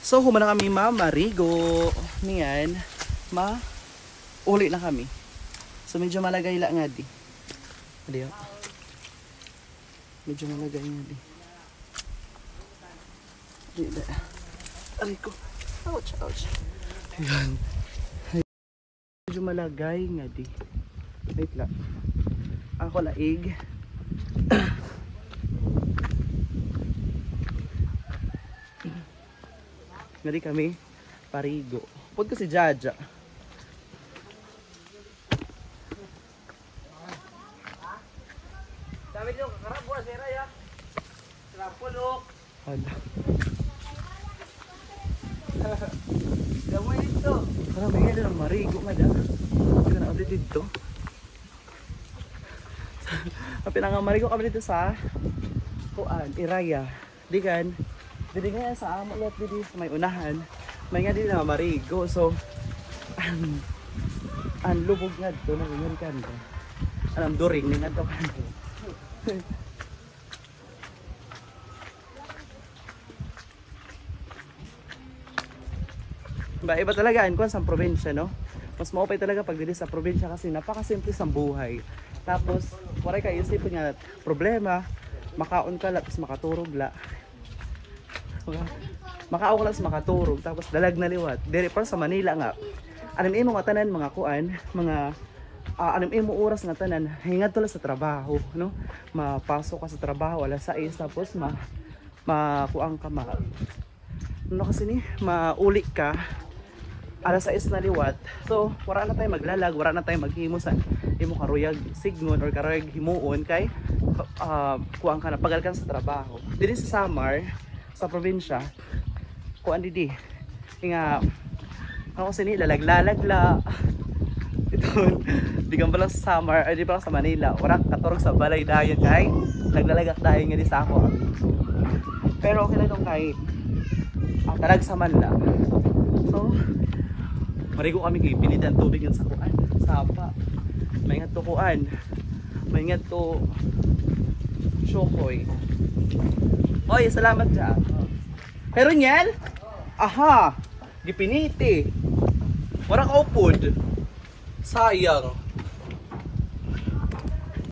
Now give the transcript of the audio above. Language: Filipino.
So humana kami mamarigo. Niyan, uli na kami. So medyo malagay lang nga di. Adiyo. Medyo malagay nga di. Di. Aray ko. Ouch, ouch. Ayan. Medyo malagay nga di. Wait lang. Ako laig. Ngari kami parigo. Pud ko si Jaja. Sabi niyo kakarabo si Raya. Trapolok. Hala. Gamay ito. Karami nga lang marigo nga da. Hindi ko na ulit dito. Pinangamarigo kami dito sa kuan, Iraya. Di kan? Dili nga sa amo lot dito sa may unahan. May nga dili na marigo. So ang lubog nga dito na ingon kan. Anam during ni nga to kan. Iba talaga ang kuan sa probinsya, no? Mas maupay talaga pag dili sa probinsya kasi napakasimple sa buhay. Tapos wala ka isipin nga problema, makaon ka la tapos makaturog la. Makaon ka la tapos makaturog tapos dalag na liwat. Diri para sa Manila nga. Alam imo nga tanan mga kuan, mga alam imo oras nga tanan hingad tula sa trabaho, no? Mapasok ka sa trabaho alas 6 tapos makuang ka ano kasi ni mauli ka alas 6 na liwat. So wala na tayo maglalag, wala na tayo maghimo sa imo karuyag signon or karuyag himuon kay kuang ka na pagal ka sa trabaho. Dili sa Samar sa probinsya kuan di nga ako sini lalag-lalag la ito di ka pala sa Samar ay di pala sa Manila wala katurog sa balay dayon kay naglalagak dayon nga di sa ako. Pero okay na itong kay talag sa Manila. So marigo kami kay pinitan tubig yun sa kuan sapa. May nga to kuan, may nga to Shokoy. Oy, salamat dyan. Pero nyan, aha, gipiniti. Wala ka upod. Sayang.